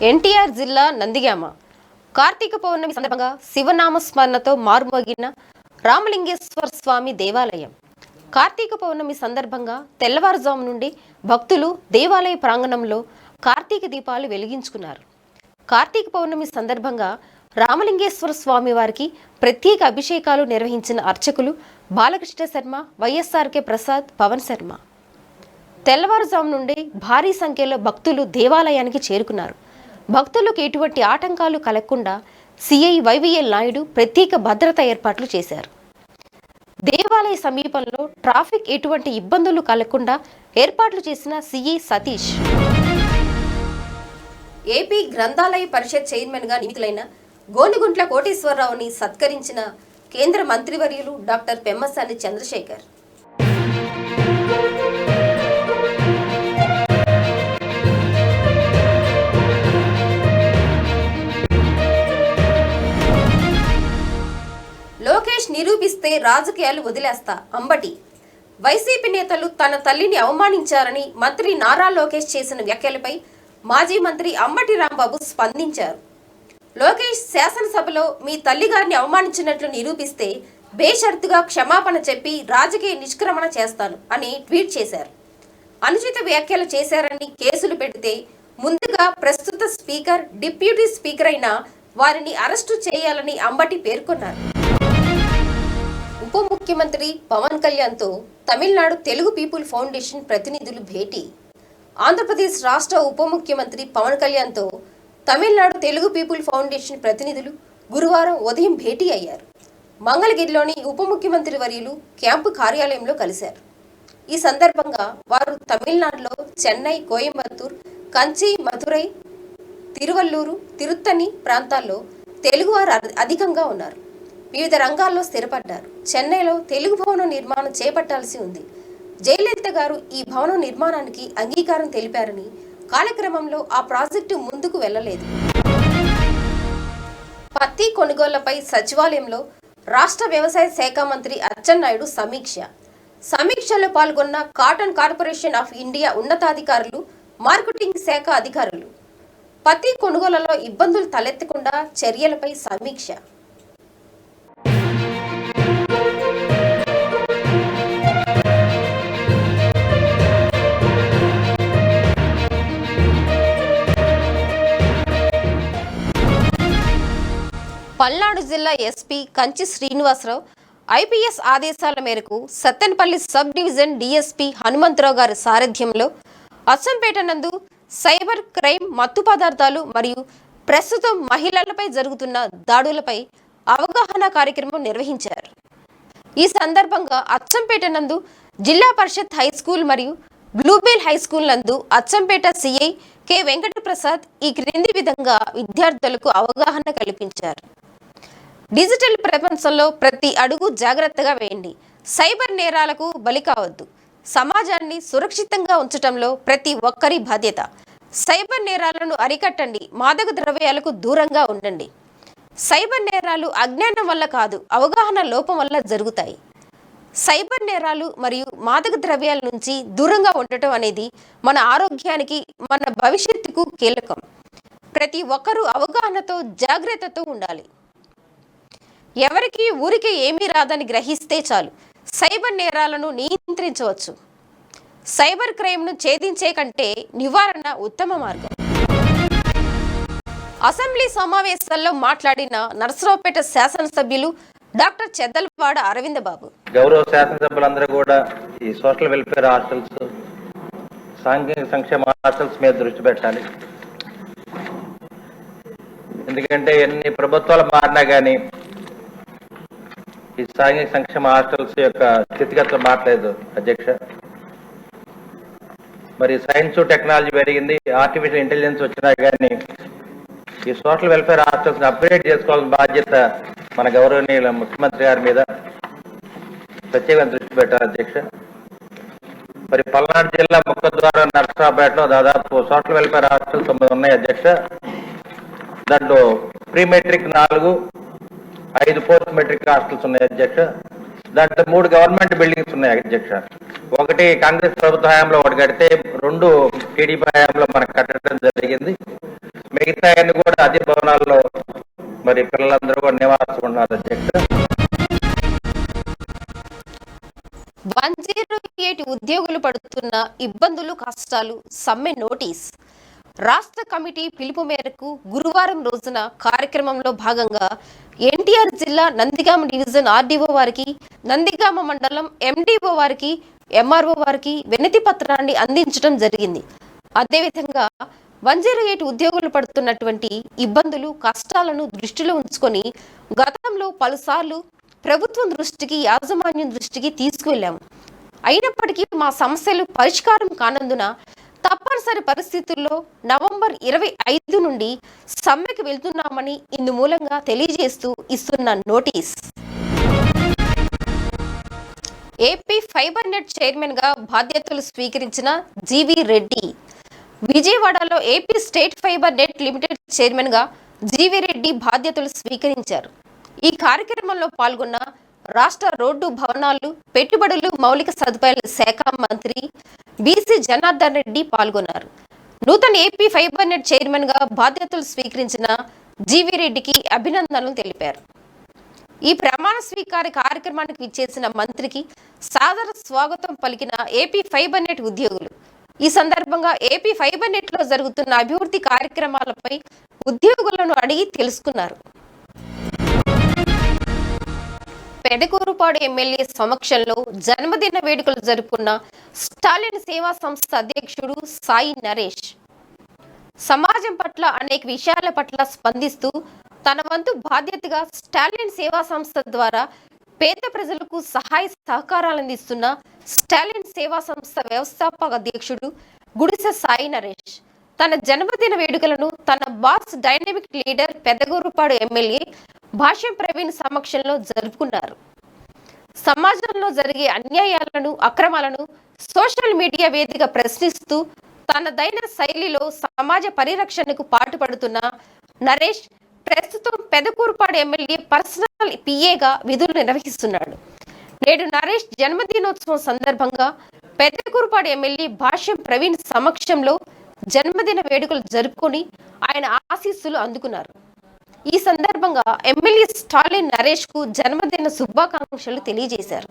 ఎన్టీఆర్ జిల్లా నందిగామ కార్తీక పౌర్ణమి సందర్భంగా శివనామ స్మరణతో మారుమోగిన రామలింగేశ్వర స్వామి దేవాలయం. కార్తీక పౌర్ణమి సందర్భంగా తెల్లవారుజాము నుండి భక్తులు దేవాలయ ప్రాంగణంలో కార్తీక దీపాలు వెలిగించుకున్నారు. కార్తీక పౌర్ణమి సందర్భంగా రామలింగేశ్వర స్వామి వారికి ప్రత్యేక అభిషేకాలు నిర్వహించిన అర్చకులు బాలకృష్ణ శర్మ, వైఎస్ఆర్కే ప్రసాద్, పవన్ శర్మ. తెల్లవారుజాము నుండి భారీ సంఖ్యలో భక్తులు దేవాలయానికి చేరుకున్నారు. భక్తులకు ఎటువంటి ఆటంకాలు కలగకుండా సిఐ వైవిఎల్ నాయుడు ప్రత్యేక భద్రతా ఏర్పాట్లు చేశారు. దేవాలయ సమీపంలో ట్రాఫిక్ ఎటువంటి ఇబ్బందులు కలగకుండా ఏర్పాట్లు చేసిన సిఐ సతీష్. ఏపీ గ్రంథాలయ పరిషత్ చైర్మన్గా నియమితులైన గోనుగుంట్ల కోటేశ్వరరావుని సత్కరించిన కేంద్ర మంత్రివర్యులు డాక్టర్ పెమ్మసాని చంద్రశేఖర్. లోకేష్ నిరూపిస్తే రాజకీయాలు వదిలేస్తా అంబటి. వైసీపీ నేతలు తన తల్లిని అవమానించారని మంత్రి నారా లోకేష్ చేసిన వ్యాఖ్యలపై మాజీ మంత్రి అంబటి రాంబాబు స్పందించారు. లోకేష్ శాసనసభలో మీ తల్లిగారిని అవమానించినట్లు నిరూపిస్తే బేషరతుగా క్షమాపణ చెప్పి రాజకీయ నిష్క్రమణ చేస్తాను అని ట్వీట్ చేశారు. అనుచిత వ్యాఖ్యలు చేశారని కేసులు పెడితే ముందుగా ప్రస్తుత స్పీకర్, డిప్యూటీ స్పీకర్ అయిన వారిని అరెస్టు చేయాలని అంబటి పేర్కొన్నారు. ఉప ముఖ్యమంత్రి పవన్ కళ్యాణ్తో తమిళనాడు తెలుగు పీపుల్ ఫౌండేషన్ ప్రతినిధులు భేటీ. ఆంధ్రప్రదేశ్ రాష్ట్ర ఉప ముఖ్యమంత్రి పవన్ కళ్యాణ్తో తమిళనాడు తెలుగు పీపుల్ ఫౌండేషన్ ప్రతినిధులు గురువారం ఉదయం భేటీ అయ్యారు. మంగళగిరిలోని ఉప ముఖ్యమంత్రి వర్యులు క్యాంపు కార్యాలయంలో కలిశారు. ఈ సందర్భంగా వారు తమిళనాడులో చెన్నై, కోయంబత్తూర్, కంచి, మధురై, తిరువల్లూరు, తిరుత్తని ప్రాంతాల్లో తెలుగువారు అధికంగా ఉన్నారు. వివిధ రంగాల్లో స్థిరపడ్డారు. చెన్నైలో తెలుగు భవనం నిర్మాణం చేపట్టాల్సి ఉంది. జయలలిత గారు ఈ భవనం నిర్మాణానికి అంగీకారం తెలిపారని, కాలక్రమంలో ఆ ప్రాజెక్టు ముందుకు వెళ్లలేదు. పత్తి కొనుగోళ్లపై సచివాలయంలో రాష్ట్ర వ్యవసాయ శాఖ మంత్రి అచ్చెన్నాయుడు సమీక్షలో పాల్గొన్న కాటన్ కార్పొరేషన్ ఆఫ్ ఇండియా ఉన్నతాధికారులు, మార్కెటింగ్ శాఖ అధికారులు. పత్తి కొనుగోళ్లలో ఇబ్బందులు తలెత్తకుండా చర్యలపై సమీక్ష. పల్నాడు జిల్లా ఎస్పీ కంచి శ్రీనివాసరావు ఐపీఎస్ ఆదేశాల మేరకు Sattenapalli sub division DSP Hanumantharao గారి సారథ్యంలో అచ్చంపేట నందు సైబర్ క్రైమ్, మత్తు పదార్థాలు మరియు ప్రస్తుతం మహిళలపై జరుగుతున్న దాడులపై అవగాహన కార్యక్రమం నిర్వహించారు. ఈ సందర్భంగా అచ్చంపేట నందు జిల్లా పరిషత్ హై స్కూల్ మరియు బ్లూబెల్ హై స్కూల్ నందు అచ్చంపేట సిఐ కె వెంకటప్రసాద్ ఈ క్రింది విధంగా విద్యార్థులకు అవగాహన కల్పించారు. డిజిటల్ ప్రపంచంలో ప్రతి అడుగు జాగ్రత్తగా వేయండి. సైబర్ నేరాలకు బలి కావద్దు. సమాజాన్ని సురక్షితంగా ఉంచడంలో ప్రతి ఒక్కరి బాధ్యత. సైబర్ నేరాలను అరికట్టండి. మాదక ద్రవ్యాలకు దూరంగా ఉండండి. సైబర్ నేరాలు అజ్ఞానం వల్ల కాదు, అవగాహన లోపం వల్ల జరుగుతాయి. సైబర్ నేరాలు మరియు మాదక ద్రవ్యాల నుంచి దూరంగా ఉండటం అనేది మన ఆరోగ్యానికి, మన భవిష్యత్తుకు కీలకం. ప్రతి ఒక్కరూ అవగాహనతో, జాగ్రత్తతో ఉండాలి. ఎవరికి ఊరికి ఏమీ రాదని గ్రహిస్తే చాలు సైబర్ నేరాలను నియంత్రించవచ్చు. సైబర్ క్రైమ్ను ఛేదించే కంటే నివారణ ఉత్తమ మార్గం. అసెంబ్లీ సమావేశాల్లో మాట్లాడిన నర్సరావుపేట శాసనసభ్యులు డాక్టర్ చెద్దలవాడ అరవింద బాబు. గౌరవ శాసనసభ్యులందరూ కూడా ఈ సోషల్ వెల్ఫేర్ హాస్టల్స్, సాంఘిక సంక్షేమ హాస్టల్స్ మీద దృష్టి పెట్టాలి. ఎందుకంటే ఎన్ని ప్రభుత్వాలు మారినా కానీ ఈ సాంఘిక సంక్షేమ హాస్టల్స్ యొక్క స్థితిగతులు మారలేదు అధ్యక్ష. మరి సైన్స్ టెక్నాలజీ పెరిగింది, ఆర్టిఫిషియల్ ఇంటెలిజెన్స్ వచ్చినా కానీ ఈ సోషల్ వెల్ఫేర్ హాస్టల్స్ అప్గ్రేడ్ చేసుకోవాల్సిన బాధ్యత మన గౌరవనీయుల ముఖ్యమంత్రి గారి మీద ప్రత్యేకంగా దృష్టి పెట్టారు అధ్యక్ష. మరి పల్నాడు జిల్లా ముఖద్వారం నర్సరావుపేటలో దాదాపు సోషల్ వెల్ఫేర్ హాస్టల్స్ 9 ఉన్నాయి అధ్యక్ష. దాంట్లో pre matric 4, 5 post matric hostels ఉన్నాయి అధ్యక్ష. దాంట్లో 3 గవర్నమెంట్ బిల్డింగ్స్ ఉన్నాయి అధ్యక్ష. ఒకటి కాంగ్రెస్ ప్రభుత్వ హయాంలో ఒకటి కడితే 2 టీడీపీ హయాంలో మనకు కట్టడం జరిగింది. మిగతాయన్ని కూడా అదే భవనాల్లో మరి పిల్లలందరూ కూడా నివాసించుకుంటున్నారు అధ్యక్ష. 108 ఉద్యోగులు పడుతున్న ఇబ్బందులు కష్టాలు సమ్మె నోటీస్. రాష్ట్ర కమిటీ పిలుపు మేరకు గురువారం రోజున కార్యక్రమంలో భాగంగా ఎన్టీఆర్ జిల్లా నందిగామ డివిజన్ ఆర్డీఓ వారికి, నందిగామ మండలం ఎండీఓ వారికి, ఎంఆర్ఓ వారికి వినతి పత్రాన్ని అందించడం జరిగింది. అదేవిధంగా 108 ఉద్యోగులు పడుతున్నటువంటి ఇబ్బందులు కష్టాలను దృష్టిలో ఉంచుకొని గతంలో పలుసార్లు ప్రభుత్వం దృష్టికి, యాజమాన్యం దృష్టికి తీసుకువెళ్ళాము. అయినప్పటికీ మా సమస్యలు పరిష్కారం కానందున తప్పనిసరి పరిస్థితుల్లో నవంబర్ 25 నుండి సమ్మెకు వెళ్తున్నామని ఇందు మూలంగా తెలియజేస్తూ ఇస్తున్న notice. AP fibre net chairman గా బాధ్యతలు స్వీకరించిన జీవీ రెడ్డి. విజయవాడలో AP state fibre net limited chairman గా జీవీ రెడ్డి బాధ్యతలు స్వీకరించారు. ఈ కార్యక్రమంలో పాల్గొన్న రాష్ట్ర రోడ్డు, భవనాలు, పెట్టుబడులు, మౌలిక సదుపాయాల శాఖ మంత్రి బీసీ జనార్దన్ రెడ్డి పాల్గొన్నారు. నూతన ఏపీ ఫైబర్ నెట్ చైర్మన్ గా బాధ్యతలు స్వీకరించిన జీవీ రెడ్డికి అభినందనలు తెలిపారు. ఈ ప్రమాణ స్వీకార కార్యక్రమానికి విచ్చేసిన మంత్రికి సాదర స్వాగతం పలికిన ఏపీ ఫైబర్ నెట్ ఉద్యోగులు. ఈ సందర్భంగా ఏపీ ఫైబర్ నెట్ లో జరుగుతున్న అభివృద్ధి కార్యక్రమాలపై ఉద్యోగులను అడిగి తెలుసుకున్నారు. పెదకూరుపాడు ఎమ్మెల్యే సమక్షంలో జన్మదిన వేడుకలు జరుపుకున్న స్టాలిన్ సేవా సంస్థ అధ్యక్షుడు సాయి నరేష్. సమాజం పట్ల అనేక విషయాల పట్ల స్పందిస్తూ తన వంతు బాధ్యతగా స్టాలిన్ సేవా సంస్థ ద్వారా పేద ప్రజలకు సహాయ సహకారాలు అందిస్తున్న స్టాలిన్ సేవా సంస్థ వ్యవస్థాపక అధ్యక్షుడు గుడిసె సాయి నరేష్ తన జన్మదిన వేడుకలను తన boss dynamic leader Pedakurapadu MLA Bhashyam Praveen సమక్షంలో జరుపుకున్నారు. సమాజంలో జరిగే అన్యాయాలను, అక్రమాలను సోషల్ మీడియా వేదిక ప్రశ్నిస్తూ తనదైన శైలిలో సమాజ పరిరక్షణకు పాటుపడుతున్న నరేష్ ప్రస్తుతం పెదకూరుపాడు ఎమ్మెల్యే పర్సనల్ పిఏగా విధులు నిర్వహిస్తున్నాడు. నేడు నరేష్ జన్మదినోత్సవం సందర్భంగా పెదకూరుపాడు ఎమ్మెల్యే భాష్యం ప్రవీణ్ సమక్షంలో జన్మదిన వేడుకలు జరుపుకొని ఆయన ఆశీస్సులు అందుకున్నారు. ఈ సందర్భంగా ఎమ్మెల్యే స్టాలిన్ నరేష్ కు జన్మదిన శుభాకాంక్షలు తెలియజేశారు.